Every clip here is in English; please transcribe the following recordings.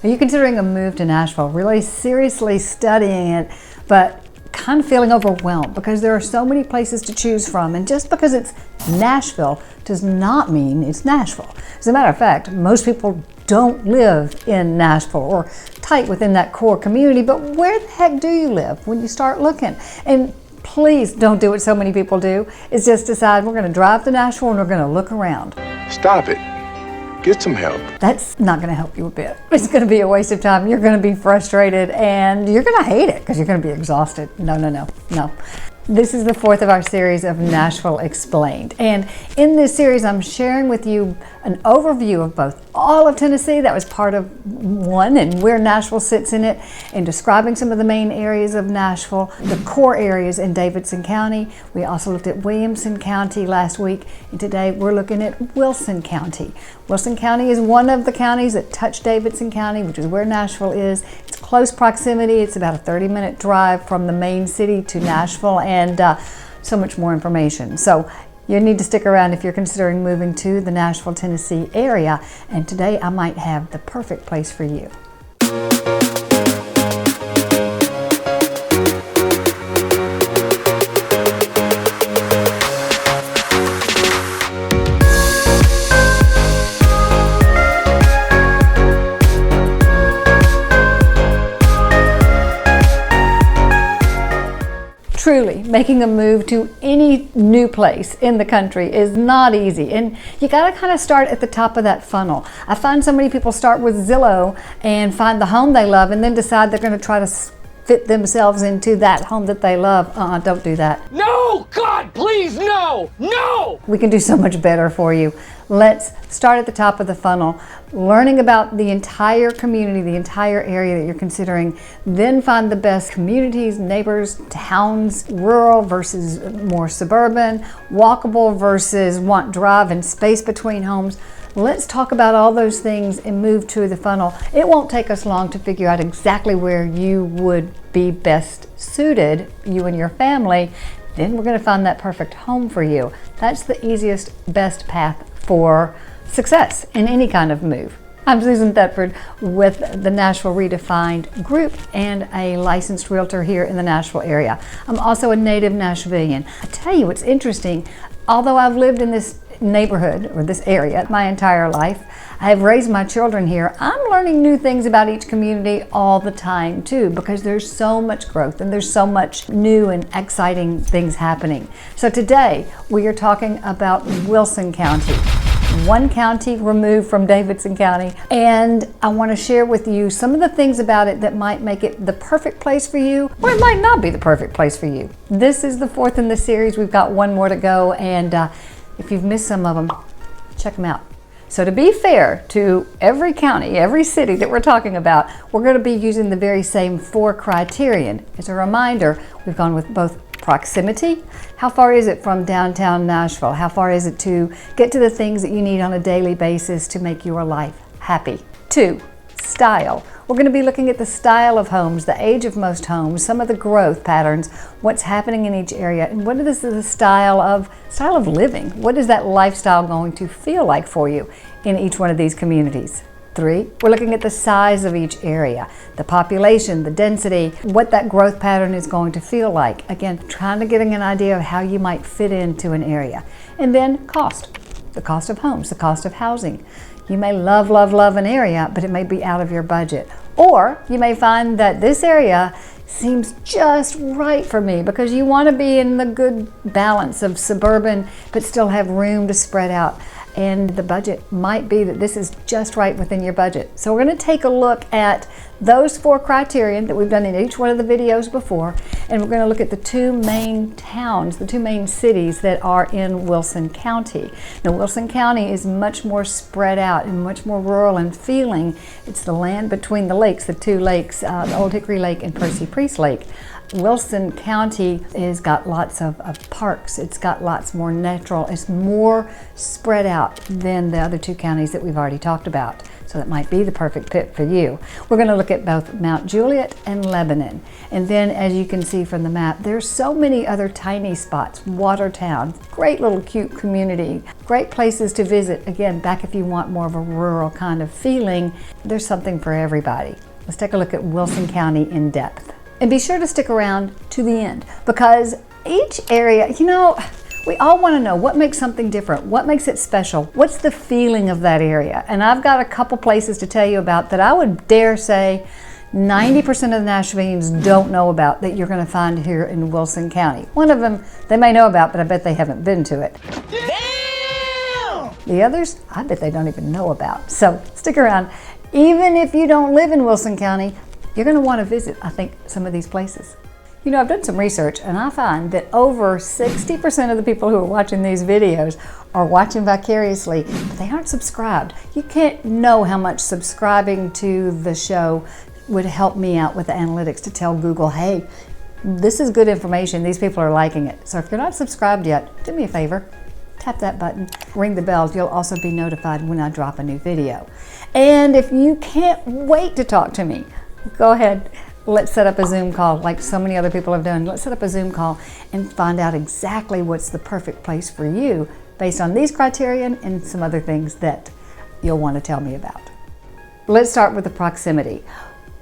Are you considering a move to Nashville, really seriously studying it, but kind of feeling overwhelmed because there are so many places to choose from? And just because it's Nashville does not mean it's Nashville. As a matter of fact, most people don't live in Nashville or tight within that core community, but where the heck do you live when you start looking? And please don't do what so many people do, is just decide we're going to drive to Nashville and we're going to look around. Stop it. Get some help. That's not going to help you a bit. It's going to be a waste of time. You're going to be frustrated and you're going to hate it because you're going to be exhausted. No. This is the fourth of our series of Nashville Explained. And in this series, I'm sharing with you an overview of both all of Tennessee, that was part of one, and where Nashville sits in it, and describing some of the main areas of Nashville, the core areas in Davidson County. We also looked at Williamson County last week, and today we're looking at Wilson County. Wilson County is one of the counties that touch Davidson County, which is where Nashville is. It's close proximity. It's about a 30-minute drive from the main city to Nashville, and so much more information. So you need to stick around if you're considering moving to the Nashville, Tennessee area. And today I might have the perfect place for you. Truly, making a move to any new place in the country is not easy, and you gotta kind of start at the top of that funnel. I find so many people start with Zillow and find the home they love and then decide they're gonna try to fit themselves into that home that they love. Don't do that. No, God, please, no, no! We can do so much better for you. Let's start at the top of the funnel, learning about the entire community, the entire area that you're considering, then find the best communities, neighbors, towns, rural versus more suburban, walkable versus want drive and space between homes. Let's talk about all those things and move to the funnel. It won't take us long to figure out exactly where you would be best suited, you and your family. Then we're going to find that perfect home for you. That's the easiest, best path for success in any kind of move. I'm Susan Thetford with the Nashville Redefined Group and a licensed realtor here in the Nashville area. I'm also a native Nashvillian. I tell you what's interesting, although I've lived in this neighborhood or this area my entire life, I have raised my children here, I'm learning new things about each community all the time too, because there's so much growth and there's so much new and exciting things happening. So today we are talking about Wilson County, one county removed from Davidson County, and I want to share with you some of the things about it that might make it the perfect place for you, or it might not be the perfect place for you. This is the fourth in the series. We've got one more to go, and if you've missed some of them, check them out. So to be fair to every county, every city that we're talking about, we're going to be using the very same 4 criterion. As a reminder, we've gone with both proximity. How far is it from downtown Nashville? How far is it to get to the things that you need on a daily basis to make your life happy? 2, style. We're going to be looking at the style of homes, the age of most homes, some of the growth patterns, what's happening in each area, and what is the style of living. What is that lifestyle going to feel like for you in each one of these communities? 3, we're looking at the size of each area, the population, the density, what that growth pattern is going to feel like. Again, trying to get an idea of how you might fit into an area. And then cost, the cost of homes, the cost of housing. You may love an area, but it may be out of your budget. Or you may find that this area seems just right for me because you want to be in the good balance of suburban, but still have room to spread out. And the budget might be that this is just right within your budget. So we're going to take a look at those 4 criterion that we've done in each one of the videos before, and we're going to look at the 2 main towns, the 2 main cities that are in Wilson County. Now Wilson County is much more spread out and much more rural and feeling. It's the land between the lakes, the 2 lakes, the Old Hickory Lake and Percy Priest Lake. Wilson County has got lots of parks. It's got lots more natural. It's more spread out than the other 2 counties that we've already talked about. So that might be the perfect fit for you. We're going to look at both Mount Juliet and Lebanon. And then, as you can see from the map, there's so many other tiny spots. Watertown, great little cute community, great places to visit. Again, back if you want more of a rural kind of feeling, there's something for everybody. Let's take a look at Wilson County in depth. And be sure to stick around to the end, because each area, we all want to know what makes something different, what makes it special, what's the feeling of that area. And I've got a couple places to tell you about that I would dare say 90% of the Nashvillians don't know about that you're going to find here in Wilson County. One of them they may know about, but I bet they haven't been to it. Damn! The others, I bet they don't even know about. So stick around. Even if you don't live in Wilson County, you're going to want to visit, I think, some of these places. I've done some research, and I find that over 60% of the people who are watching these videos are watching vicariously, but they aren't subscribed. You can't know how much subscribing to the show would help me out with the analytics to tell Google, hey, this is good information, these people are liking it. So if you're not subscribed yet, do me a favor, tap that button, ring the bell. You'll also be notified when I drop a new video. And if you can't wait to talk to me, go ahead. Let's set up a Zoom call like so many other people have done. Let's set up a Zoom call and find out exactly what's the perfect place for you based on these criteria and some other things that you'll want to tell me about. Let's start with the proximity.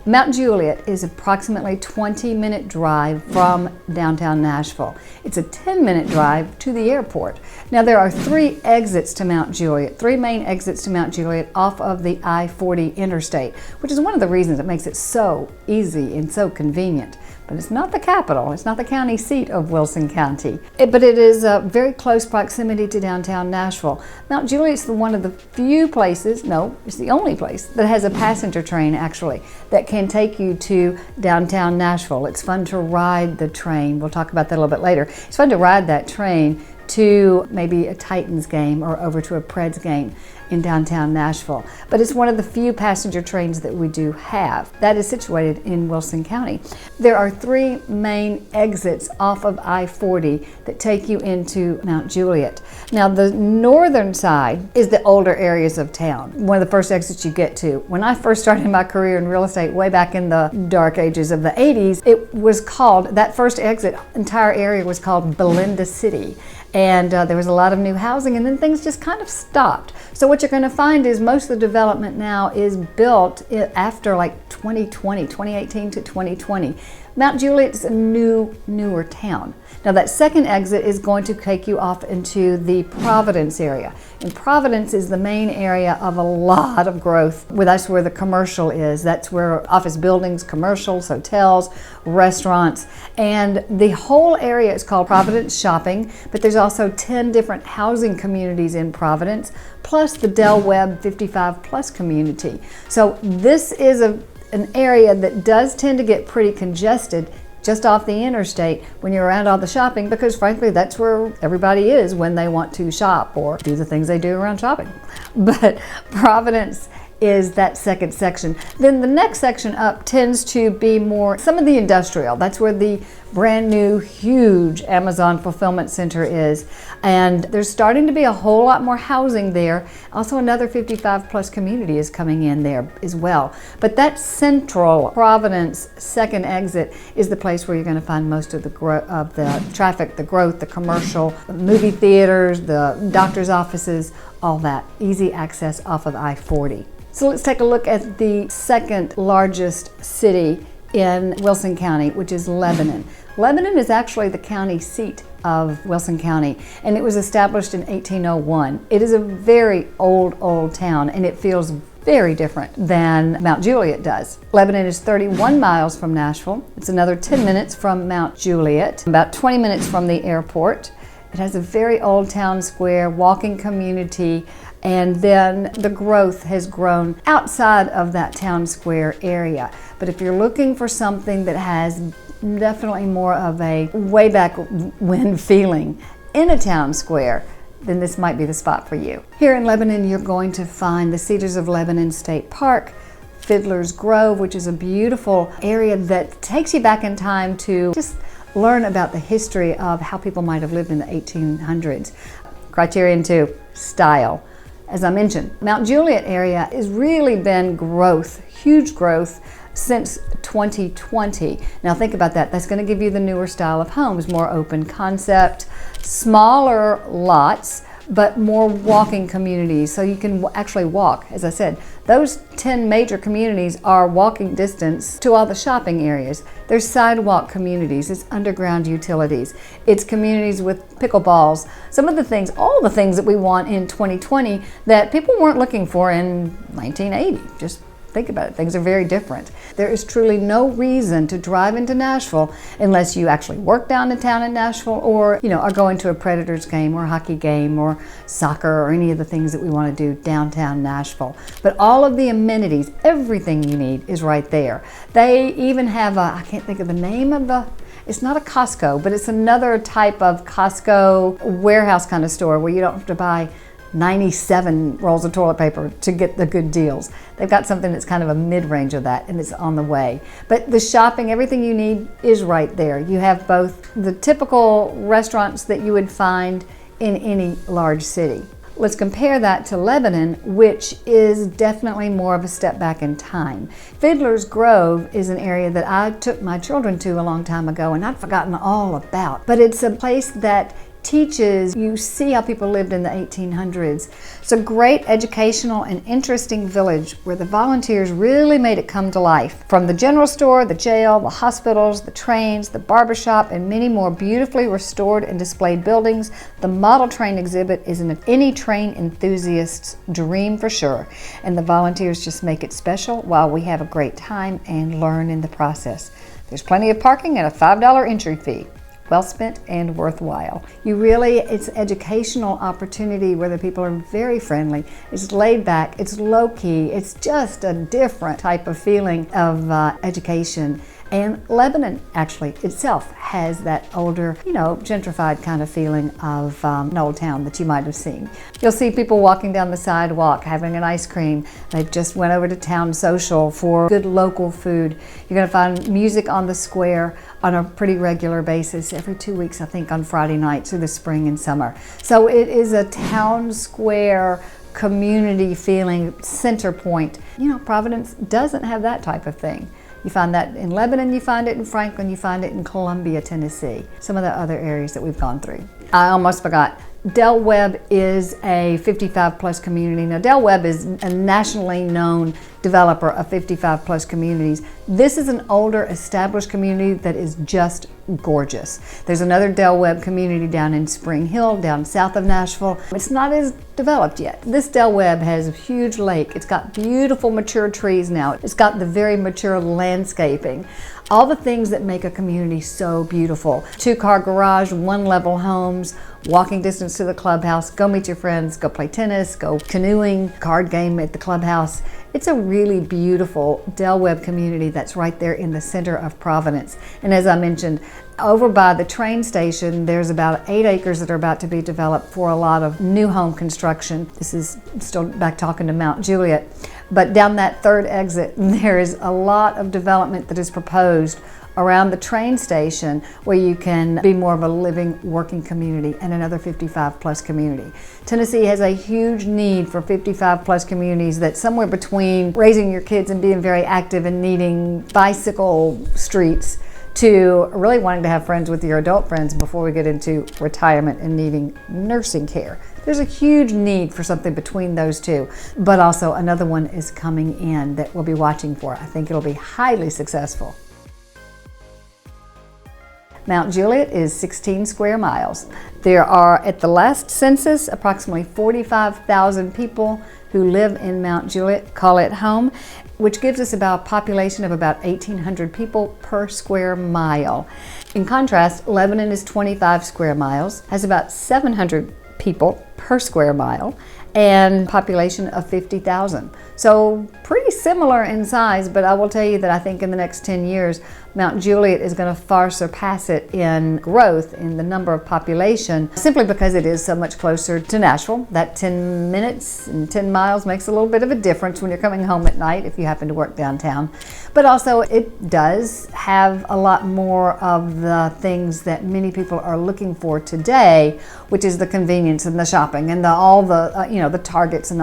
Mount Juliet is approximately a 20-minute drive from downtown Nashville. It's a 10-minute drive to the airport. Now there are 3 exits to Mount Juliet, 3 main exits to Mount Juliet off of the I-40 interstate, which is one of the reasons it makes it so easy and so convenient. But it's not the capital, it's not the county seat of Wilson County. But it is a very close proximity to downtown Nashville. Mount Juliet's one of the few places, no, it's the only place, that has a passenger train actually, that can take you to downtown Nashville. It's fun to ride the train. We'll talk about that a little bit later. It's fun to ride that train to maybe a Titans game or over to a Preds game in downtown Nashville. But it's one of the few passenger trains that we do have. That is situated in Wilson County. There are 3 main exits off of I-40 that take you into Mount Juliet. Now the northern side is the older areas of town. One of the first exits you get to. When I first started my career in real estate way back in the dark ages of the 80s, it was called, that first exit, entire area was called Belinda City. And there was a lot of new housing, and then things just kind of stopped. So what you're going to find is most of the development now is built after like 2018 to 2020. Mount Juliet's a newer town. Now that second exit is going to take you off into the Providence area. And Providence is the main area of a lot of growth. That's where the commercial is. That's where office buildings, commercials, hotels, restaurants, and the whole area is called Providence Shopping, but there's also 10 different housing communities in Providence, plus the Del Webb 55 plus community. So this is an area that does tend to get pretty congested just off the interstate when you're around all the shopping, because frankly that's where everybody is when they want to shop or do the things they do around shopping. But Providence is that second section. Then the next section up tends to be more some of the industrial. That's where the brand new huge Amazon fulfillment center is, and there's starting to be a whole lot more housing there. Also another 55 plus community is coming in there as well. But that central Providence second exit is the place where you're going to find most of the traffic, the growth, the commercial, the movie theaters, the doctor's offices, all that easy access off of I-40. So let's take a look at the second largest city in Wilson County, which is Lebanon. Lebanon is actually the county seat of Wilson County, and it was established in 1801. It is a very old town, and it feels very different than Mount Juliet does. Lebanon is 31 miles from Nashville. It's another 10 minutes from Mount Juliet, about 20 minutes from the airport. It has a very old town square, walking community, and then the growth has grown outside of that town square area. But if you're looking for something that has definitely more of a way back when feeling in a town square, then this might be the spot for you. Here in Lebanon, you're going to find the Cedars of Lebanon State Park, Fiddler's Grove, which is a beautiful area that takes you back in time to just learn about the history of how people might have lived in the 1800s. Criterion 2, style. As I mentioned, Mount Juliet area has really been growth, huge growth since 2020. Now think about that. That's going to give you the newer style of homes, more open concept, smaller lots, but more walking communities, so you can actually walk. As I said, those 10 major communities are walking distance to all the shopping areas. There's sidewalk communities, it's underground utilities, it's communities with pickleballs. Some of the things, all the things that we want in 2020 that people weren't looking for in 1980. Just think about it, things are very different. There is truly no reason to drive into Nashville unless you actually work down in town in Nashville, or are going to a Predators game or hockey game or soccer or any of the things that we want to do downtown Nashville. But all of the amenities, everything you need is right there. They even have I can't think of the name of it's not a Costco, but it's another type of Costco warehouse kind of store where you don't have to buy 97 rolls of toilet paper to get the good deals. They've got something that's kind of a mid-range of that, and it's on the way. But the shopping, everything you need is right there. You have both the typical restaurants that you would find in any large city. Let's compare that to Lebanon, which is definitely more of a step back in time. Fiddler's Grove is an area that I took my children to a long time ago and I'd forgotten all about. But it's a place that teaches you see how people lived in the 1800s. It's a great educational and interesting village where the volunteers really made it come to life. From the general store, the jail, the hospitals, the trains, the barbershop, and many more beautifully restored and displayed buildings, the model train exhibit is any train enthusiast's dream for sure. And the volunteers just make it special while we have a great time and learn in the process. There's plenty of parking and a $5 entry fee. Well spent and worthwhile. It's an educational opportunity where the people are very friendly. It's laid back, it's low key, it's just a different type of feeling of education. And Lebanon actually itself has that older, gentrified kind of feeling of an old town that you might have seen. You'll see people walking down the sidewalk having an ice cream. They just went over to Town Social for good local food. You're going to find music on the square on a pretty regular basis, every 2 weeks, I think, on Friday nights through the spring and summer. So it is a town square community feeling center point. Providence doesn't have that type of thing. You find that in Lebanon, you find it in Franklin, you find it in Columbia, Tennessee, some of the other areas that we've gone through. I almost forgot. Del Webb is a 55 plus community. Now Del Webb is a nationally known developer of 55 plus communities. This is an older established community that is just gorgeous. There's another Del Webb community down in Spring Hill, down south of Nashville. It's not as developed yet. This Del Webb has a huge lake. It's got beautiful mature trees now. It's got the very mature landscaping. All the things that make a community so beautiful. 2-car garage, 1-level homes, walking distance to the clubhouse, go meet your friends, go play tennis, go canoeing, card game at the clubhouse. It's a really beautiful Del Webb community that's right there in the center of Providence. And as I mentioned, over by the train station, there's about 8 acres that are about to be developed for a lot of new home construction. This is still back talking to Mount Juliet. But down that third exit, there is a lot of development that is proposed around the train station where you can be more of a living, working community, and another 55 plus community. Tennessee has a huge need for 55 plus communities that's somewhere between raising your kids and being very active and needing bicycle streets to really wanting to have friends with your adult friends before we get into retirement and needing nursing care. There's a huge need for something between those two, but also another one is coming in that we'll be watching for. I think it'll be highly successful. Mount Juliet is 16 square miles. There are, at the last census, approximately 45,000 people who live in Mount Juliet, call it home, which gives us about a population of about 1,800 people per square mile. In contrast, Lebanon is 25 square miles, has about 700 people per square mile, and population of 50,000. So pretty similar in size, but I will tell you that I think in the next 10 years, Mount Juliet is going to far surpass it in growth in the number of population, simply because it is so much closer to Nashville. That 10 minutes and 10 miles makes a little bit of a difference when you're coming home at night if you happen to work downtown. But also it does have a lot more of the things that many people are looking for today, which is the convenience and the shopping and all the the Targets and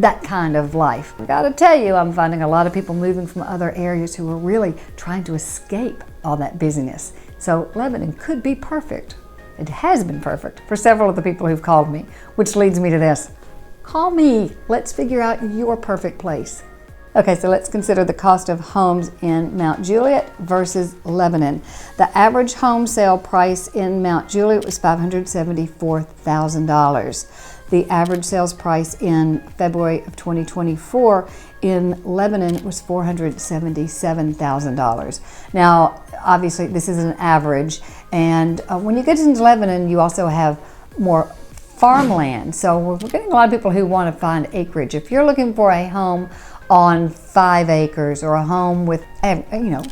that kind of life. I gotta tell you, I'm finding a lot of people moving from other areas who are really trying to escape all that busyness. So Lebanon could be perfect. It has been perfect for several of the people who've called me, which leads me to this. Call me. Let's figure out your perfect place. Okay, so let's consider the cost of homes in Mount Juliet versus Lebanon. The average home sale price in Mount Juliet was $574,000. The average sales price in February of 2024 in Lebanon was $477,000. Now, obviously, this is an average, and when you get into Lebanon, you also have more farmland. So we're getting a lot of people who want to find acreage. If you're looking for a home on 5 acres or a home with 2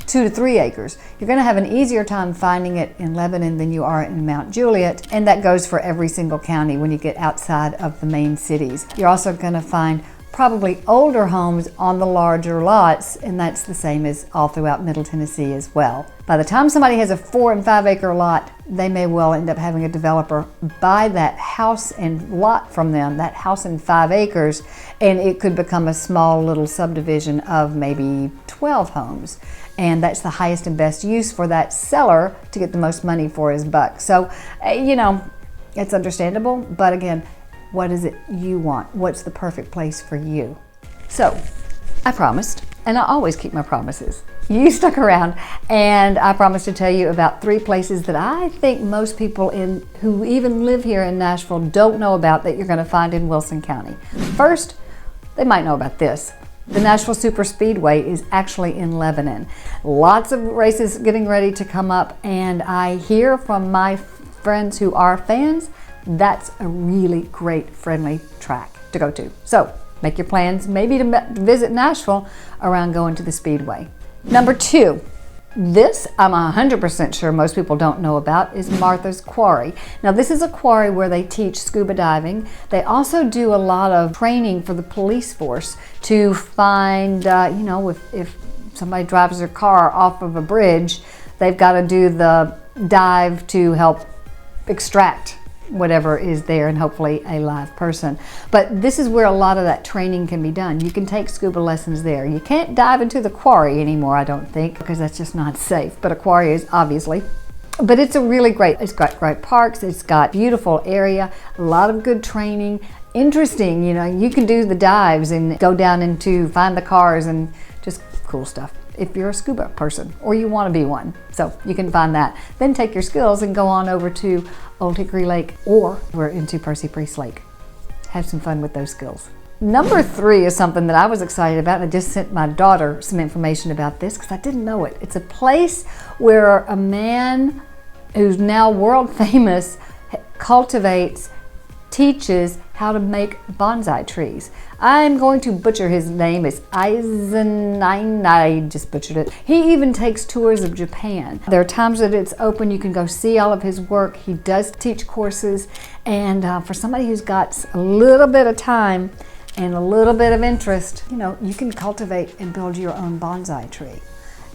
to 3 acres, you're going to have an easier time finding it in Lebanon than you are in Mount Juliet, and that goes for every single county when you get outside of the main cities. You're also going to find probably older homes on the larger lots, and that's the same as all throughout Middle Tennessee as well. By the time somebody has a 4 and 5 acre lot, they may well end up having a developer buy that house and lot from them, that house and 5 acres, and it could become a small little subdivision of maybe 12 homes. And that's the highest and best use for that seller to get the most money for his buck. So, it's understandable, but again, what is it you want? What's the perfect place for you? So, I promised, and I always keep my promises. You stuck around, and I promised to tell you about 3 places that I think most people who even live here in Nashville don't know about that you're going to find in Wilson County. First, they might know about this. The Nashville Super Speedway is actually in Lebanon. Lots of races getting ready to come up, and I hear from my friends who are fans, that's a really great, friendly track to go to. So make your plans maybe to visit Nashville around going to the Speedway. Number 2, this I'm 100% sure most people don't know about, is Martha's Quarry. Now this is a quarry where they teach scuba diving. They also do a lot of training for the police force to find, if somebody drives their car off of a bridge, they've got to do the dive to help extract whatever is there, and hopefully a live person. But this is where a lot of that training can be done. You can take scuba lessons there. You can't dive into the quarry anymore, I don't think, because that's just not safe. But a quarry is, obviously. But it's it's got great parks, it's got beautiful area, a lot of good training, interesting, you can do the dives and go down into, find the cars and just cool stuff if you're a scuba person or you want to be one. So you can find that. Then take your skills and go on over to Old Hickory Lake, or we're into Percy Priest Lake. Have some fun with those skills. Number 3 is something that I was excited about. I just sent my daughter some information about this because I didn't know it. It's a place where a man who's now world famous cultivates, teaches how to make bonsai trees. I'm going to butcher his name. It's Eisenstein. I just butchered it. He even takes tours of Japan. There are times that it's open. You can go see all of his work. He does teach courses. And for somebody who's got a little bit of time and a little bit of interest, you can cultivate and build your own bonsai tree.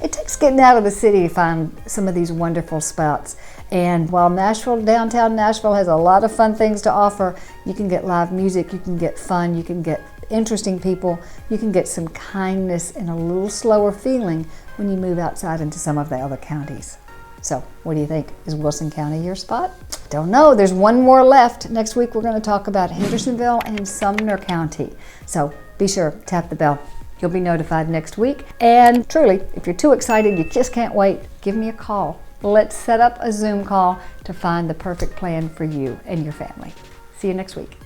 It takes getting out of the city to find some of these wonderful spots. And while downtown Nashville has a lot of fun things to offer, you can get live music, you can get fun, you can get interesting people, you can get some kindness and a little slower feeling when you move outside into some of the other counties. So what do you think? Is Wilson County your spot? Don't know. There's one more left. Next week we're going to talk about Hendersonville and Sumner County. So be sure, tap the bell. You'll be notified next week. And truly, if you're too excited, you just can't wait, give me a call. Let's set up a Zoom call to find the perfect plan for you and your family. See you next week.